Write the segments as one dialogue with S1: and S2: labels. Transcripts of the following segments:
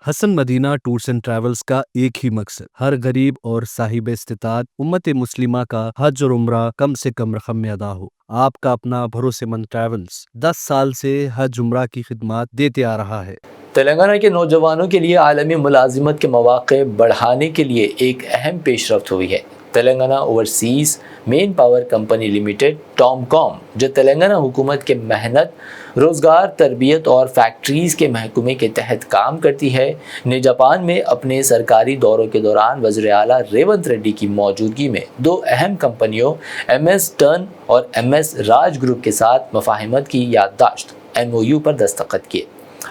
S1: Hasan Madina tours and travels का एक ही मकसद हर गरीब और साहिब इस्तिताअत उम्मत मुस्लिमा का हज और उम्रा कम से कम रकम में अदा हो। आपका अपना भरोसेमंद ट्रैवल्स 10 साल से हज उम्रा की खिदमत देते आ रहा है।
S2: तेलंगाना के नौजवानों के लिए आलमी मुलाजिमत के मौक़े बढ़ाने के लिए एक अहम पेशरफ्त हुई है। Telangana overseas manpower company limited TOMCOM, जो तेलंगाना हुकूमत के मेहनत, रोज़गार, तरबियत और फैक्ट्रीज़ के महकमे के तहत काम करती है, ने जापान में अपने सरकारी दौरों के दौरान वज़ीर आला रेवंत रेड्डी की मौजूदगी में दो अहम कंपनियों MS टर्न और MS राज ग्रुप के साथ मफाहिमत की याददाश्त MOU पर दस्तखत किए।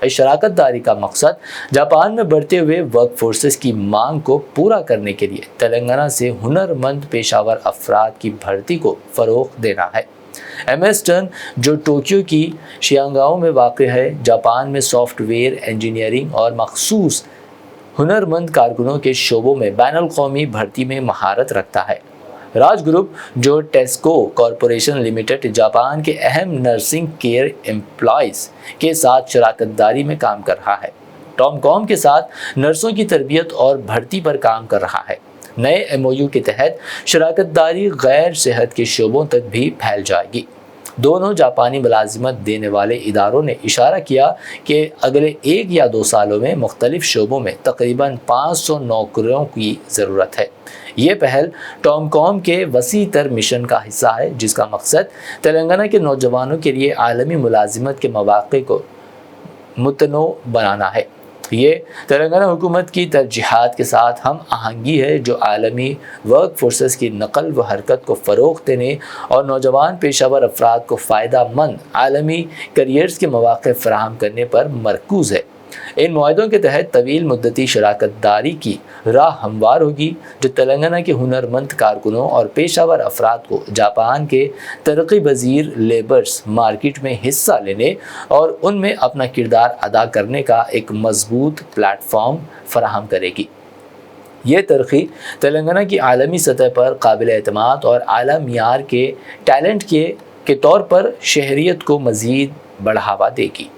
S2: इस शराकत दारी का मकसद जापान में बढ़ते हुए वर्क फोर्सेस की मांग को पूरा करने के लिए तेलंगाना से हुनरमंद पेशावर अफराद की भर्ती को फ़रोग़ देना है। MS टर्न, जो टोक्यो की शियांगाओ में वाक़ है, जापान में सॉफ्टवेयर इंजीनियरिंग और मखसूस हुनरमंद कारकुनों के शोबों में बैनुल-अक़वामी भर्ती में महारत रखता है। राज ग्रुप, जो टेस्को कॉरपोरेशन लिमिटेड, जापान के अहम नर्सिंग केयर एम्प्लॉयज़ के साथ शराकत दारी में काम कर रहा है, टॉमकॉम के साथ नर्सों की तरबियत और भर्ती पर काम कर रहा है। नए MOU के तहत शराकत दारी गैर सेहत के शोबों तक भी फैल जाएगी। दोनों जापानी मुलाजिमत देने वाले इदारों ने इशारा किया कि अगले 1 या 2 सालों में मुख्तलिफ शोबों में तकरीबन 500 नौकरियों की ज़रूरत है। ये पहल टॉमकॉम के वसी तर मिशन का हिस्सा है, जिसका मकसद तेलंगाना के नौजवानों के लिए आलमी मुलाजिमत के मौक़े को मुतनो बनाना है। ये तेलंगाना हुकूमत की तरजीहात के साथ हम आहंगी है, जो आलमी वर्क फोर्सेस की नकल व हरकत को फ़रोग़ देने और नौजवान पेशावर अफराद को फ़ायदा मंद आलमी करियर्स के मौक़े फ़राहम करने पर मरकूज़ है। इन मुआहदों के तहत तवील मुद्दती शराकत दारी की राह हमवार होगी, जो तेलंगाना के हुनरमंद कारकुनों और पेशावर अफराद को जापान के तरक्की पज़ीर लेबर्स मार्केट में हिस्सा लेने और उनमें अपना किरदार अदा करने का एक मजबूत प्लेटफॉर्म फराहम करेगी। ये तरक्की तेलंगाना की आलमी सतह पर काबिल एतमाद और आला मियार के टैलेंट के तौर पर शहरियत को मज़ीद बढ़ावा देगी।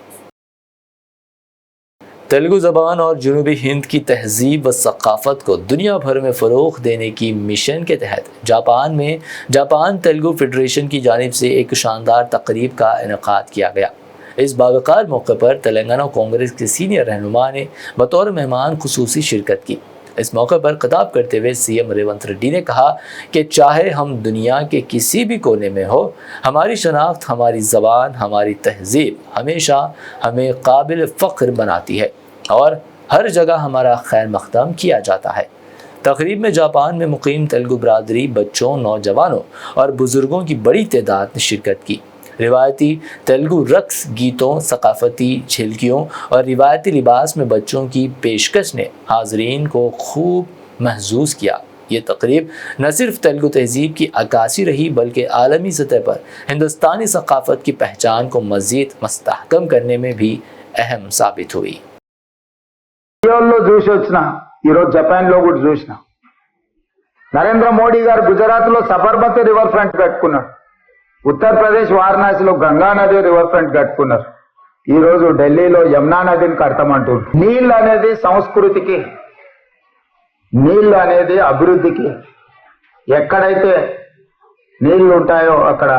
S2: तेलुगु ज़बान और जनूबी हिंद की तहज़ीब व सक़ाफ़त को दुनिया भर में फ़रोग़ देने की मिशन के तहत जापान में जापान तेलुगु फेडरेशन की जानिब से एक शानदार तक़रीब का इनेकाद किया गया। इस बावक़ार मौके पर तेलंगाना कांग्रेस के सीनियर रहनुमा ने बतौर मेहमान ख़ुसूसी शिरकत की। इस मौके पर खिताब करते हुए CM रेवंत रेड्डी ने कहा कि चाहे हम दुनिया के किसी भी कोने में हो, हमारी शनाख्त, हमारी ज़बान, हमारी तहज़ीब हमेशा हमें काबिल फ़ख्र बनाती है और हर जगह हमारा खैर मक़दम किया जाता है। तक़रीब में जापान में मुक़ीम तेलुगु बरादरी, बच्चों, नौजवानों और बुज़ुर्गों की बड़ी तादाद ने शिरकत की। रिवायती तेलुगु रक्स, गीतों, सक़ाफ़ती झलकियों और रिवायती लिबास में बच्चों की पेशकश ने हाज़रीन को खूब महज़ूज़ किया। ये तक़रीब न सिर्फ तेलुगु तहज़ीब की अक्कासी रही, बल्कि आलमी सतह पर हिंदुस्तानी सक़ाफ़त की पहचान को मज़ीद मुस्तहकम करने में भी अहम साबित हुई।
S3: చూసి వచ్చిన ఈరోజు జపాన్లో కూడా చూసిన నరేంద్ర మోడీ గారు గుజరాత్లో సబర్మతి రివర్ ఫ్రంట్ కట్టుకున్నాడు, ఉత్తరప్రదేశ్ వారణాసిలో గంగా నది రివర్ ఫ్రంట్ కట్టుకున్నారు, ఈ రోజు ఢిల్లీలో యమునా నదిని కడతామంటారు. నీళ్ళు అనేది సంస్కృతికి, నీళ్ళు అనేది అభివృద్ధికి, ఎక్కడైతే నీళ్లు ఉంటాయో అక్కడ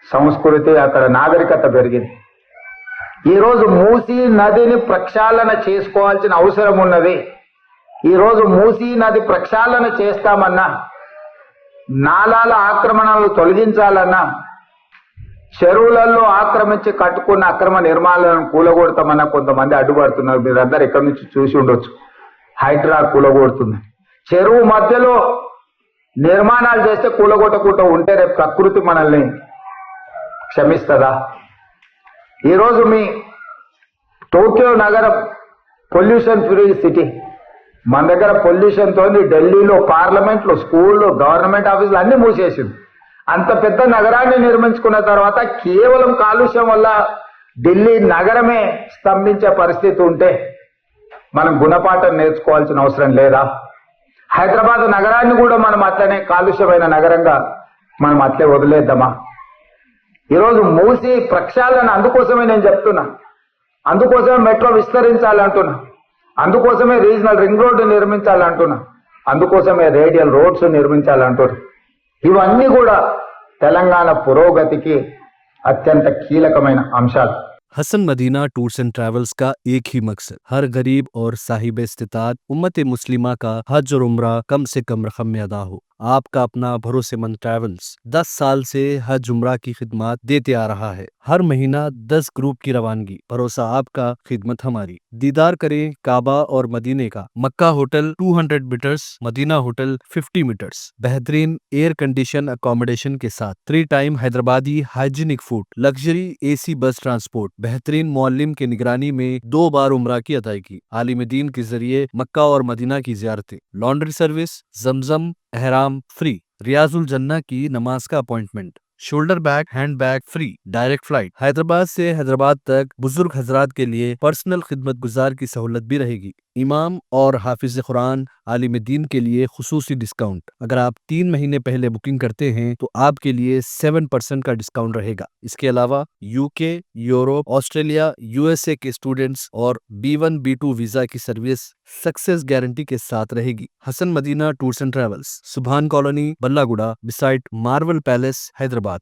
S3: సంస్కృతి, అక్కడ నాగరికత పెరిగింది. ఈ రోజు మూసీ నదిని ప్రక్షాళన చేసుకోవాల్సిన అవసరం ఉన్నది. ఈ రోజు మూసీ నది ప్రక్షాళన చేస్తామన్నా, నాలాల ఆక్రమణలు తొలగించాలన్నా, చెరువులలో ఆక్రమించి కట్టుకున్న అక్రమ నిర్మాణాలను కూలగొడతామన్నా కొంతమంది అడ్డుపడుతున్నారు. మీరందరూ ఎక్కడి నుంచి చూసి ఉండొచ్చు. హైడ్రా కూలగొడుతుంది. చెరువు మధ్యలో నిర్మాణాలు చేస్తే కూలగొట్టకుండా ఉంటే రేపు ప్రకృతి మనల్ని క్షమిస్తుందా? ఈరోజు మీ టోక్యో నగరం పొల్యూషన్ ఫ్రీ సిటీ, మన దగ్గర పొల్యూషన్తో ఢిల్లీలో పార్లమెంట్లో, స్కూళ్ళు, గవర్నమెంట్ ఆఫీసులు అన్నీ మూసేసింది. అంత పెద్ద నగరాన్ని నిర్మించుకున్న తర్వాత కేవలం కాలుష్యం వల్ల ఢిల్లీ నగరమే స్తంభించే పరిస్థితి ఉంటే మనం గుణపాఠం నేర్చుకోవాల్సిన అవసరం లేదా? హైదరాబాద్ నగరాన్ని కూడా మనం అట్లనే కాలుష్యమైన నగరంగా మనం అట్లే వదిలేద్దామా? ఈరోజు మూసి ప్రక్షాళన అందుకోసమే నేను చెప్తున్నా, అందుకోసమే మెట్రో విస్తరించాలంటున్నా, అందుకోసమే రీజనల్ రింగ్ రోడ్డు నిర్మించాలంటున్నా, అందుకోసమే రేడియల్ రోడ్స్ నిర్మించాలంటున్నారు. ఇవన్నీ కూడా తెలంగాణ పురోగతికి అత్యంత కీలకమైన అంశాలు.
S1: Hasan Madina tours and travels का एक ही मकसद, हर गरीब और साहिब इस्तिताअत उम्मत मुस्लिमा का हज और उम्रा कम से कम रकम में अदा हो. आपका अपना भरोसेमंद ट्रैवल्स 10 साल से हज उम्रा की खिदमत देते आ रहा है. हर महीना 10 ग्रुप की रवानगी, भरोसा आपका, खिदमत हमारी. दीदार करें काबा और मदीने का. Makkah hotel 200 metres, Madinah hotel 50 metres, बेहतरीन एयर कंडीशन अकोमोडेशन के साथ, 3 time Hyderabadi hygienic food, luxury AC bus transport, बेहतरीन मौल्लिम की निगरानी में 2 बार उम्रा की अदायगी, आलिम दीन के जरिए मक्का और मदीना की जियारतें, लॉन्ड्री सर्विस, जमजम एहराम फ्री, रियाजुल जन्ना की नमाज का appointment, shoulder bag hand bag free, direct flight. Hyderabad से हैदराबाद तक बुजुर्ग हजरात के लिए पर्सनल खिदमत गुजार की सहूलत भी रहेगी. इमाम और हाफिज कुरान आलिम दीन के लिए खुसूसी डिस्काउंट. अगर आप 3 महीने पहले बुकिंग करते हैं तो आपके लिए 7% का डिस्काउंट रहेगा. इसके अलावा यूके, यूरोप, ऑस्ट्रेलिया, यूएसए के स्टूडेंट्स और B1 B2 वीजा की सर्विस सक्सेस गारंटी के साथ रहेगी. Hasan Madina tours and travels, Subhan colony, Ballaguda, beside Marvel Palace, Hyderabad.